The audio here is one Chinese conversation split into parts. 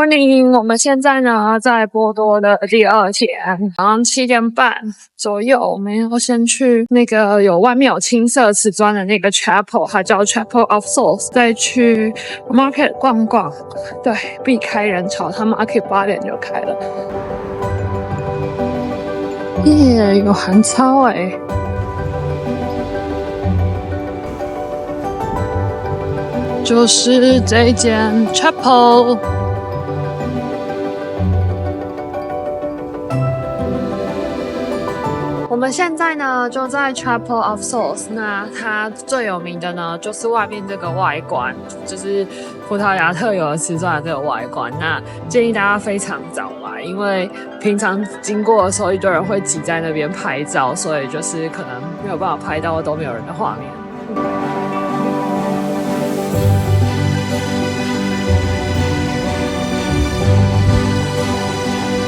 Morning， 我们现在呢在波多的第二天，早上7点半左右，我们要先去那个外面有青色瓷砖的那个 Chapel， 它叫 Chapel of Souls， 再去 Market 逛逛，对，避开人潮，它 Market 8点就开了。耶，有韩超欸。就是这间 Chapel。我们现在呢就在 Chapel of Souls， 那它最有名的呢就是外面这个外观，就是葡萄牙特有的瓷砖的这个外观。那建议大家非常早来，因为平常经过的时候一堆人会挤在那边拍照，所以就是可能没有办法拍到都没有人的画面。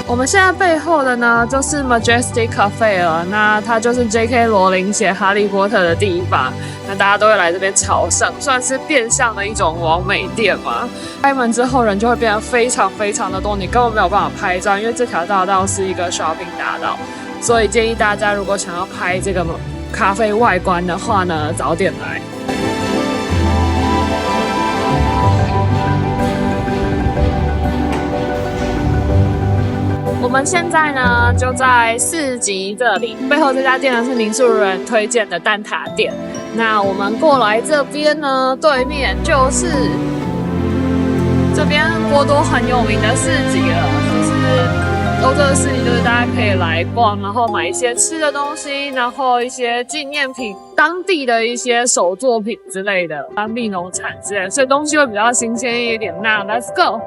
我们现在背后的呢就是 Majestic Cafe 了，那它就是 J.K. 罗琳写哈利波特的地方，那大家都会来这边朝圣，算是变相的一种网美店嘛。开门之后人就会变得非常非常的多，你根本没有办法拍照，因为这条大道是一个 shopping 大道，所以建议大家如果想要拍这个咖啡外观的话呢，早点来。我们现在呢就在4级这里，背后这家店呢是民宿人推荐的蛋挞店。那我们过来这边呢，对面就是这边波多很有名的4级了，就是欧洲的4级，就是大家可以来逛，然后买一些吃的东西，然后一些纪念品，当地的一些手作品之类的，当地农产之类的，所以东西会比较新鲜一点。那 Let's go。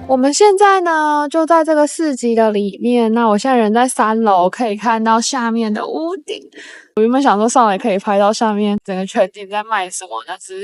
我们现在呢就在这个4级的里面，那我现在人在3楼，可以看到下面的屋顶。我原本想说上来可以拍到下面整个全景在卖什么，但是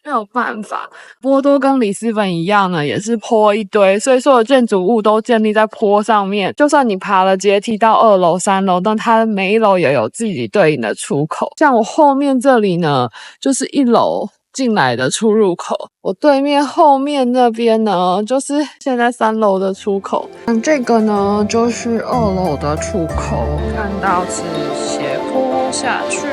没有办法。波多跟里斯本一样呢，也是坡一堆，所以所有建筑物都建立在坡上面。就算你爬了阶梯到2楼、3楼，但它每一楼也有自己对应的出口。像我后面这里呢，就是1楼进来的出入口，我对面后面那边呢就是现在3楼的出口，这个呢就是2楼的出口，看到是斜坡下去。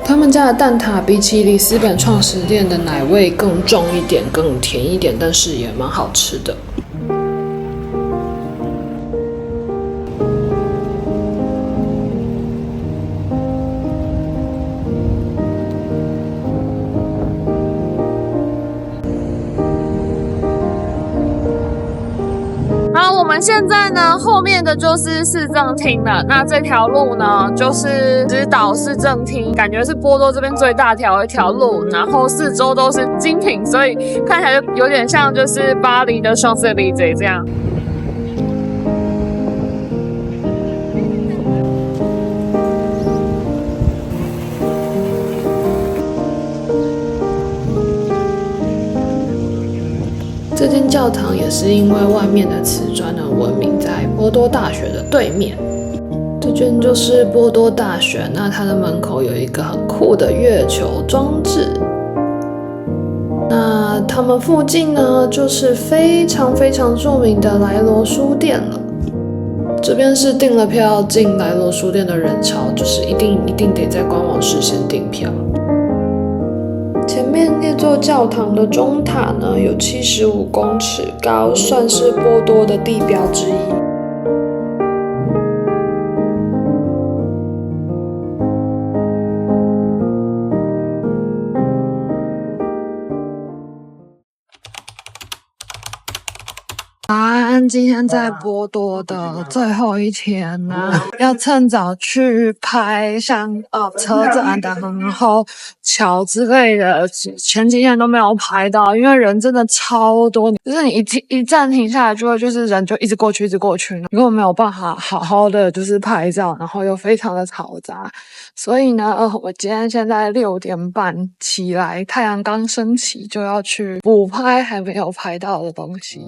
他们家的蛋挞比起里斯本创始店的奶味更重一点，更甜一点，但是也蛮好吃的。我们现在呢，后面的就是市政厅了。那这条路呢，就是直捣市政厅，感觉是波多这边最大条一条路，然后四周都是精品，所以看起来就有点像就是巴黎的香榭丽舍这样。这间教堂也是因为外面的瓷砖而闻名，在波多大学的对面。这间就是波多大学，那它的门口有一个很酷的月球装置。那他们附近呢，就是非常非常著名的莱罗书店了。这边是订了票进莱罗书店的人潮，就是一定得在官网事先订票。前面面那座教堂的钟塔呢，有75公尺高，算是波多的地标之一。今天在波多的最后一天呢，要趁早去拍像车站的，然后桥之类的，前几天都没有拍到，因为人真的超多，就是你一站停下来就会就是人就一直过去，如果没有办法好好的就是拍照，然后又非常的嘈杂，所以呢，我今天现在6点半起来，太阳刚升起就要去补拍还没有拍到的东西。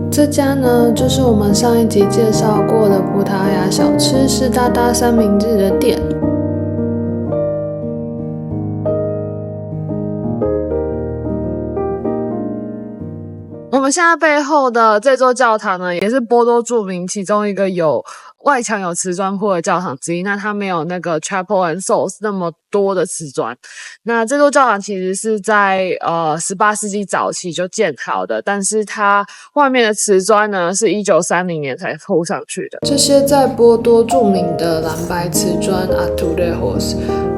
这家呢，就是我们上一集介绍过的葡萄牙小吃湿哒哒三明治的店。我们现在背后的这座教堂呢，也是波多著名其中一个有外墙有瓷砖铺的教堂之一。那它没有那个 Chapel and Souls 那么多的瓷砖。那这座教堂其实是在18世纪早期就建好的，但是它外面的瓷砖呢是1930年才铺上去的。这些在波多著名的蓝白瓷砖 Azulejos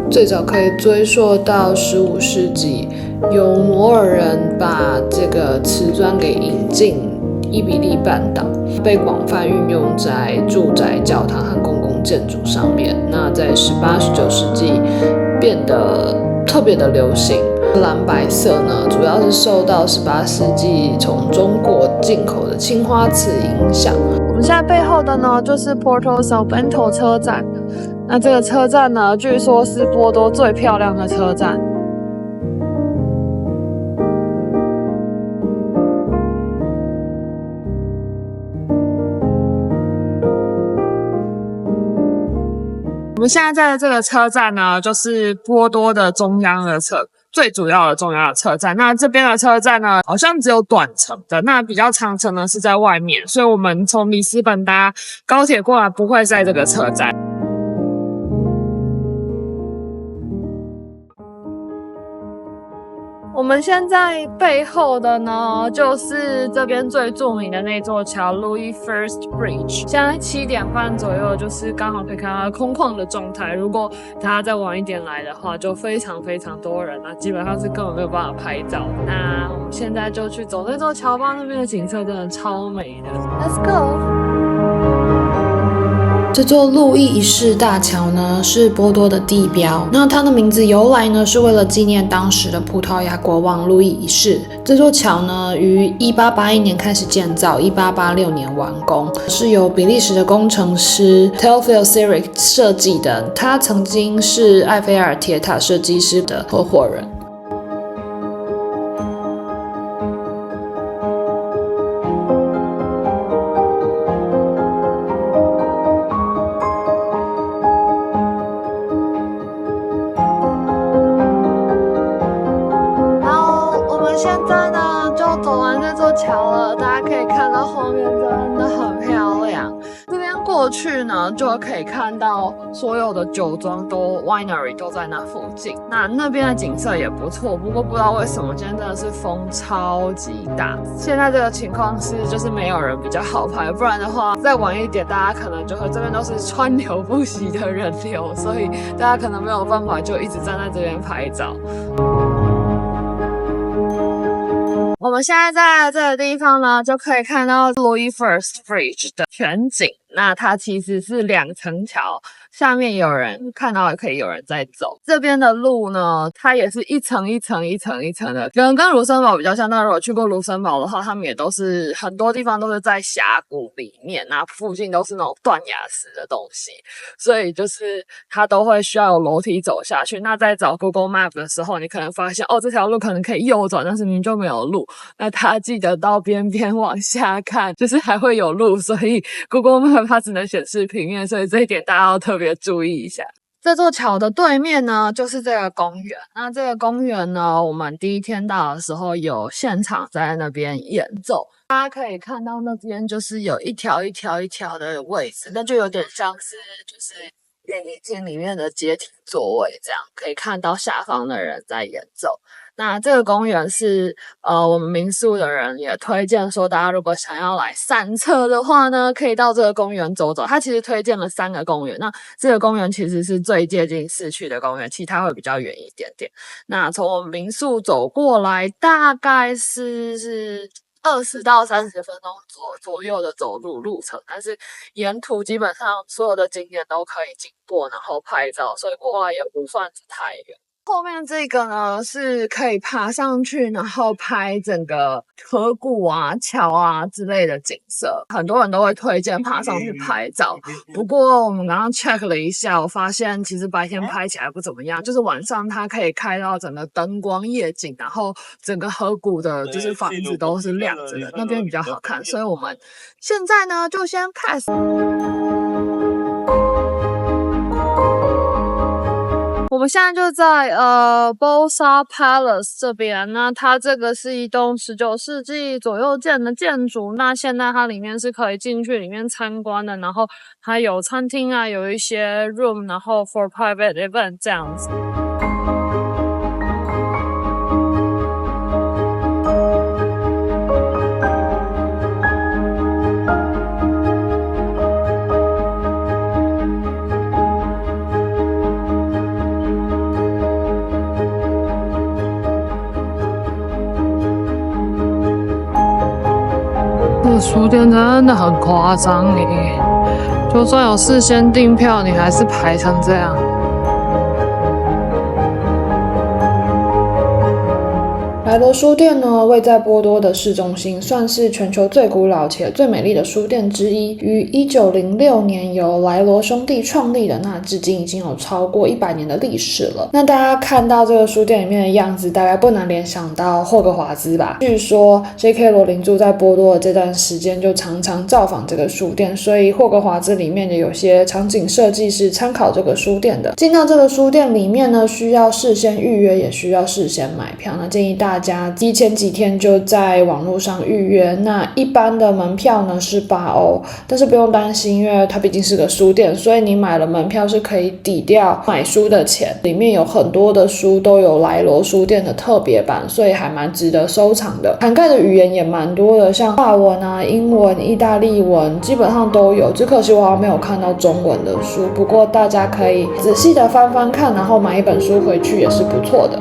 最早可以追溯到15世纪，由摩尔人把这个瓷砖给引进伊比利半岛，被广泛运用在住宅、教堂和公共建筑上面。那在18、19世纪变得特别的流行。蓝白色呢，主要是受到18世纪从中国进口的青花瓷影响。我们现在背后的呢，就是 Porto São Bento 车站。那这个车站呢，据说是波多最漂亮的车站。我们现在在的这个车站呢，就是波多的最主要的中央的车站。那这边的车站呢，好像只有短程的，那比较长程呢是在外面，所以我们从里斯本搭高铁过来不会在这个车站。我们现在背后的呢，就是这边最著名的那座桥 Louis First Bridge。现在7点半左右，就是刚好可以看到空旷的状态。如果大家再晚一点来的话，就非常非常多人了，基本上是根本没有办法拍照。那我们现在就去走那座桥吧，那边的景色真的超美的。Let's go！这座路易一世大桥呢，是波多的地标。那它的名字由来呢，是为了纪念当时的葡萄牙国王路易一世。这座桥呢，于1881年开始建造，1886年完工，是由比利时的工程师 Théophile Seyrig 设计的。他曾经是埃菲尔铁塔设计师的合伙人。现在呢，就走完这座桥了，大家可以看到后面真的很漂亮。这边过去呢，就可以看到所有的酒庄winery 都在那附近。那边的景色也不错，不过不知道为什么今天真的是风超级大。现在这个情况是，就是没有人比较好拍，不然的话再晚一点，大家可能就会这边都是川流不息的人流，所以大家可能没有办法就一直站在这边拍照。我们现在在这个地方呢，就可以看到 Louis First Bridge 的全景。那它其实是2层桥，下面有人看到，也可以有人在走。这边的路呢，它也是一层一层的，跟卢森堡比较像。那如果去过卢森堡的话，他们也都是很多地方都是在峡谷里面，那附近都是那种断崖石的东西，所以就是它都会需要有楼梯走下去。那在找 Google Map 的时候，你可能发现这条路可能可以右转，但是明明就没有路。那它记得到边边往下看，就是还会有路，所以 Google Map 它只能显示平面，所以这一点大家要特别注意一下。这座桥的对面呢，就是这个公园。那这个公园呢，我们第一天到的时候有现场在那边演奏，大家可以看到那边就是有一条的位置，那就有点像是就是电影厅里面的阶梯座位，这样可以看到下方的人在演奏。那这个公园是我们民宿的人也推荐说，大家如果想要来散策的话呢，可以到这个公园走走。他其实推荐了3个公园，那这个公园其实是最接近市区的公园，其他会比较远一点点。那从我们民宿走过来，大概是20到30分钟左右的走路程，但是沿途基本上所有的景点都可以经过，然后拍照，所以过来也不算是太远。后面这个呢是可以爬上去，然后拍整个河谷啊、桥啊之类的景色，很多人都会推荐爬上去拍照。不过我们刚刚 check 了一下，我发现其实白天拍起来不怎么样，就是晚上它可以开到整个灯光夜景，然后整个河谷的就是房子都是亮着的，那边比较好看。所以我们现在呢就先开始。我们现在就在Bolsa Palace 这边，那它这个是一栋19世纪左右建的建筑，那现在它里面是可以进去里面参观的，然后还有餐厅啊，有一些 room， 然后 for private event 这样子。这个书店真的很夸张耶，就算有事先订票，你还是排成这样。莱罗书店呢，位在波多的市中心，算是全球最古老且最美丽的书店之一。于1906年由莱罗兄弟创立的，那至今已经有超过100年的历史了。那大家看到这个书店里面的样子，大概不难联想到霍格华兹吧？据说 J.K. 罗琳住在波多的这段时间，就常常造访这个书店，所以霍格华兹里面的有些场景设计是参考这个书店的。进到这个书店里面呢，需要事先预约，也需要事先买票。那建议大家提前几天就在网络上预约。那一般的门票呢是8欧，但是不用担心，因为它毕竟是个书店，所以你买了门票是可以抵掉买书的钱。里面有很多的书都有莱罗书店的特别版，所以还蛮值得收藏的。涵盖的语言也蛮多的，像法文啊、英文、意大利文基本上都有。只可惜我好像没有看到中文的书，不过大家可以仔细的翻翻看，然后买一本书回去也是不错的。